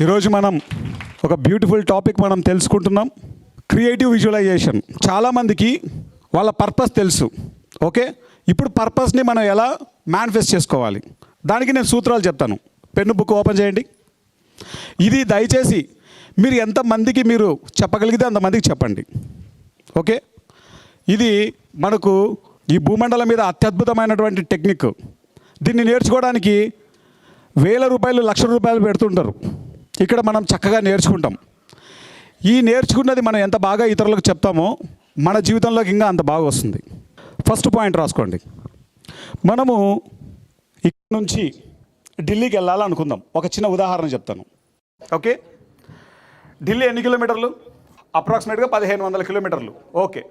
ఈరోజు మనం ఒక బ్యూటిఫుల్ టాపిక్ మనం తెలుసుకుంటున్నాం, క్రియేటివ్ విజువలైజేషన్. చాలామందికి వాళ్ళ పర్పస్ తెలుసు. ఓకే, ఇప్పుడు పర్పస్ని మనం ఎలా మేనిఫెస్ట్ చేసుకోవాలి, దానికి నేను సూత్రాలు చెప్తాను. పెన్ను బుక్ ఓపెన్ చేయండి. ఇది దయచేసి మీరు ఎంతమందికి మీరు చెప్పగలిగితే అంతమందికి చెప్పండి. ఓకే, ఇది మనకు ఈ భూమండలం మీద అత్యద్భుతమైనటువంటి టెక్నిక్. దీన్ని నేర్చుకోవడానికి వేల రూపాయలు, లక్షల రూపాయలు పెడుతుంటారు. ఇక్కడ మనం చక్కగా నేర్చుకుంటాం. ఈ నేర్చుకున్నది మనం ఎంత బాగా ఇతరులకు చెప్తామో మన జీవితంలోకి ఇంకా అంత బాగా వస్తుంది. ఫస్ట్ పాయింట్ రాసుకోండి. మనము ఇక్కడ నుంచి ఢిల్లీకి వెళ్ళాలనుకుందాం. ఒక చిన్న ఉదాహరణ చెప్తాను. ఓకే, ఢిల్లీ ఎన్ని కిలోమీటర్లు? అప్రాక్సిమేట్గా 1500 కిలోమీటర్లు. ఓకే,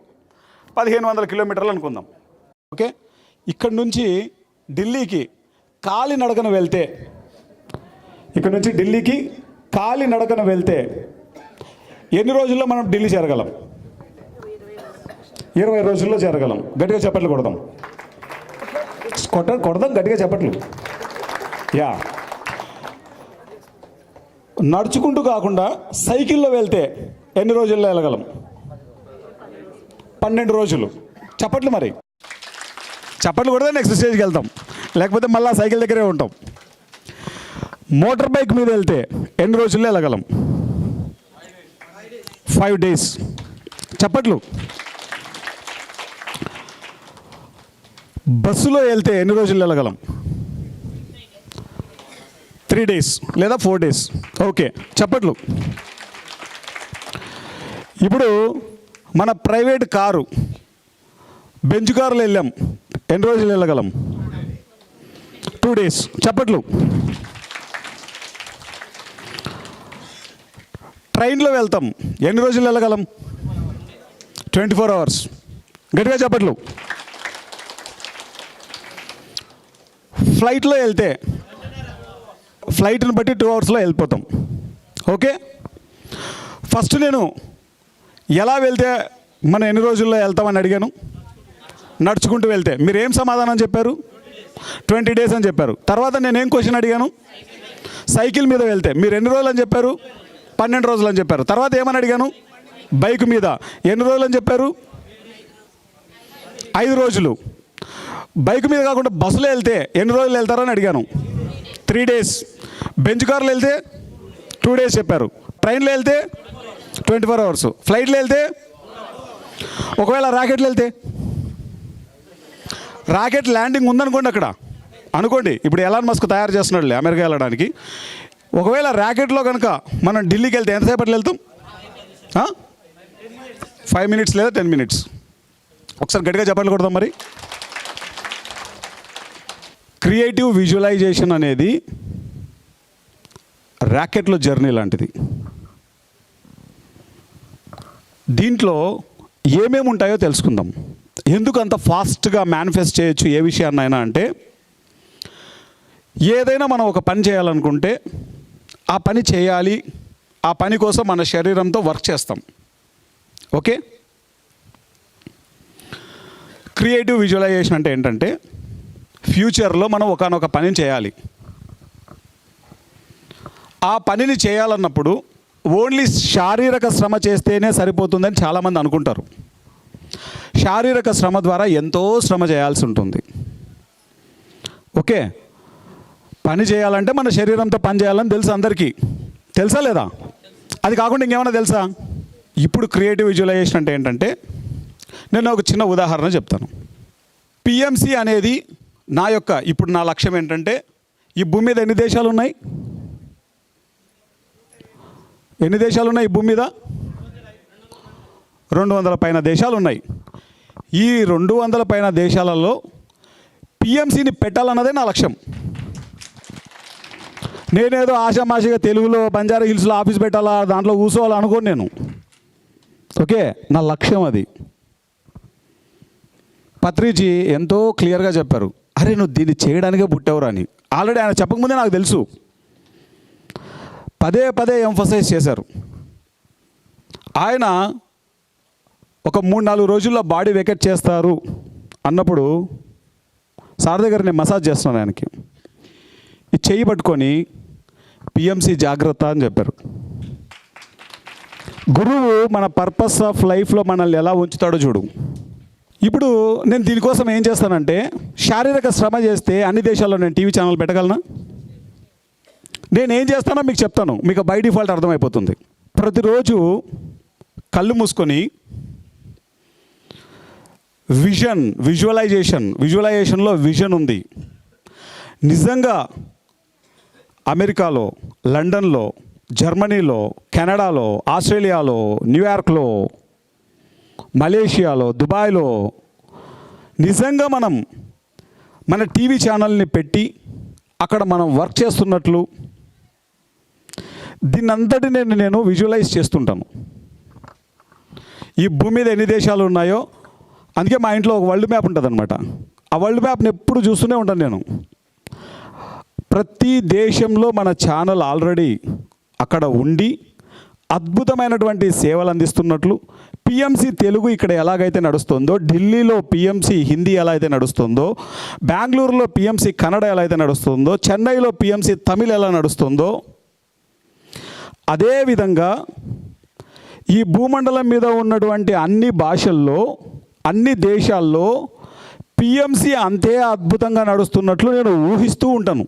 1500 కిలోమీటర్లు అనుకుందాం. ఓకే, ఇక్కడ నుంచి ఢిల్లీకి కాలినడకన వెళ్తే, ఇక్కడ నుంచి ఢిల్లీకి కాలినడకన వెళ్తే ఎన్ని రోజుల్లో మనం ఢిల్లీ చేరగలం? 20 రోజుల్లో చేరగలం. గట్టిగా చప్పట్లు కొడదాం. కొడదాం గట్టిగా చప్పట్లు. యా, నడుచుకుంటూ కాకుండా సైకిల్లో వెళ్తే ఎన్ని రోజుల్లో వెళ్ళగలం? 12 రోజులు. చప్పట్లు. మరి చప్పట్లు కొడితే నెక్స్ట్ స్టేజ్కి వెళ్తాం, లేకపోతే మళ్ళీ సైకిల్ దగ్గరే ఉంటాం. మోటార్ బైక్ మీద వెళ్తే ఎన్ని రోజుల్లో వెళ్ళగలం? 5 days. చప్పట్లు. బస్సులో వెళ్తే ఎన్ని రోజుల్లో వెళ్ళగలం? 3 days లేదా 4 days. ఓకే, చప్పట్లు. ఇప్పుడు మన ప్రైవేట్ కారు, బెంచ్ కారులో వెళ్ళాం, ఎన్ని రోజులు వెళ్ళగలం? 2 days. చప్పట్లు. ట్రైన్లో వెళ్తాం, ఎన్ని రోజులు వెళ్ళగలం? 24 hours. గట్టిగా చప్పట్లు. ఫ్లైట్లో వెళ్తే ఫ్లైట్ని బట్టి 2 hours వెళ్ళిపోతాం. ఓకే, ఫస్ట్ నేను ఎలా వెళ్తే మనం ఎన్ని రోజుల్లో వెళ్తామని అడిగాను. నడుచుకుంటూ వెళ్తే మీరు ఏం సమాధానం చెప్పారు? 20 days అని చెప్పారు. తర్వాత నేనేం క్వశ్చన్ అడిగాను? సైకిల్ మీద వెళ్తే మీరు ఎన్ని రోజులు అని చెప్పారు? 12 రోజులు అని చెప్పారు. తర్వాత ఏమని అడిగాను? బైక్ మీద ఎన్ని రోజులు అని చెప్పారు? 5 రోజులు. బైక్ మీద కాకుండా బస్సులో వెళ్తే ఎన్ని రోజులు వెళ్తారని అడిగాను. 3 days. బెంచ్ కార్లో వెళ్తే 2 days చెప్పారు. ట్రైన్లో వెళ్తే 24 hours. ఫ్లైట్లో వెళ్తే, ఒకవేళ రాకెట్లో వెళ్తే, రాకెట్ ల్యాండింగ్ ఉందనుకోండి అక్కడ, అనుకోండి ఇప్పుడు ఎలాన్ మస్క్ తయారు చేస్తున్నాడు అమెరికా వెళ్ళడానికి. ఒకవేళ ర్యాకెట్లో కనుక మనం ఢిల్లీకి వెళ్తే ఎంతసేపట్లో వెళ్తాం? 5 minutes లేదా 10 minutes. ఒకసారి గట్టిగా చెప్పాలి కొడదాం. మరి క్రియేటివ్ విజువలైజేషన్ అనేది ర్యాకెట్లో జర్నీ లాంటిది. దీంట్లో ఏమేమి ఉంటాయో తెలుసుకుందాం. ఎందుకు అంత ఫాస్ట్గా మేనిఫెస్ట్ చేయొచ్చు ఏ విషయాన్నైనా అంటే, ఏదైనా మనం ఒక పని చేయాలనుకుంటే ఆ పని చేయాలి, ఆ పని కోసం మన శరీరంతో వర్క్ చేస్తాం. ఓకే, క్రియేటివ్ విజువలైజేషన్ అంటే ఏంటంటే, ఫ్యూచర్లో మనం ఒకానొక పనిని చేయాలి. ఆ పనిని చేయాలన్నప్పుడు ఓన్లీ శారీరక శ్రమ చేస్తేనే సరిపోతుందని చాలామంది అనుకుంటారు. శారీరక శ్రమ ద్వారా ఎంతో శ్రమ చేయాల్సి ఉంటుంది. ఓకే, పని చేయాలంటే మన శరీరంతో పని చేయాలని తెలుసు అందరికీ. తెలుసా లేదా? అది కాకుండా ఇంకేమైనా తెలుసా? ఇప్పుడు క్రియేటివ్ విజువలైజేషన్ అంటే ఏంటంటే, నేను ఒక చిన్న ఉదాహరణ చెప్తాను. పిఎంసి అనేది ఇప్పుడు నా లక్ష్యం ఏంటంటే, ఈ భూమి మీద ఎన్ని దేశాలు ఉన్నాయి? ఎన్ని దేశాలు ఉన్నాయి ఈ భూమి మీద? 200 పైన దేశాలు ఉన్నాయి. ఈ 200 పైన దేశాలలో పిఎంసిని పెట్టాలన్నదే నా లక్ష్యం. నేనేదో ఆషామాషిగా తెలుగులో బంజారా హిల్స్లో ఆఫీస్ పెట్టాలా, దాంట్లో కూర్చోవాలా అనుకోను నేను. ఓకే, నా లక్ష్యం అది. పత్రిజీ ఎంతో క్లియర్గా చెప్పారు, అరే నువ్వు దీన్ని చేయడానికే పుట్టేవరా అని. ఆల్రెడీ ఆయన చెప్పకముందే నాకు తెలుసు. పదే పదే ఎంఫసైజ్ చేశారు. ఆయన ఒక 3-4 రోజుల్లో బాడీ వెకెట్ చేస్తారు అన్నప్పుడు సార్ దగ్గర నేను మసాజ్ చేస్తున్నాను ఆయనకి. ఈ చెయ్యి పట్టుకొని పిఎంసి జాగ్రత్త అని చెప్పారు. గురువు మన పర్పస్ ఆఫ్ లైఫ్లో మనల్ని ఎలా ఉంచుతాడో చూడు. ఇప్పుడు నేను దీనికోసం ఏం చేస్తానంటే, శారీరక శ్రమ చేస్తే అన్ని దేశాల్లో నేను టీవీ ఛానల్ పెట్టగలనా? నేను ఏం చేస్తానో మీకు చెప్తాను, మీకు బై డిఫాల్ట్ అర్థమైపోతుంది. ప్రతిరోజు కళ్ళు మూసుకొని విజువలైజేషన్లో విజన్ ఉంది. నిజంగా అమెరికాలో, లండన్లో, జర్మనీలో, కెనడాలో, ఆస్ట్రేలియాలో, న్యూయార్క్లో, మలేషియాలో, దుబాయ్లో నిజంగా మనం మన టీవీ ఛానల్ని పెట్టి అక్కడ మనం వర్క్ చేస్తున్నట్లు దీన్నంతటి నేను విజువలైజ్ చేస్తుంటాను. ఈ భూమి మీద ఎన్ని దేశాలు ఉన్నాయో, అందుకే మా ఇంట్లో ఒక వరల్డ్ మ్యాప్ ఉంటుంది అనమాట. ఆ వరల్డ్ మ్యాప్ని ఎప్పుడు చూస్తూనే ఉంటాను నేను. ప్రతి దేశంలో మన ఛానల్ ఆల్రెడీ అక్కడ ఉండి అద్భుతమైనటువంటి సేవలు అందిస్తున్నట్లు, పిఎంసి తెలుగు ఇక్కడ ఎలాగైతే నడుస్తుందో, ఢిల్లీలో పిఎంసి హిందీ ఎలా అయితే నడుస్తుందో, బెంగళూరులో పిఎంసి కన్నడ ఎలా అయితే నడుస్తుందో, చెన్నైలో పిఎంసి తమిళ్ ఎలా నడుస్తుందో, అదేవిధంగా ఈ భూమండలం మీద ఉన్నటువంటి అన్ని భాషల్లో, అన్ని దేశాల్లో పిఎంసి అంతే అద్భుతంగా నడుస్తున్నట్లు నేను ఊహిస్తూ ఉంటాను.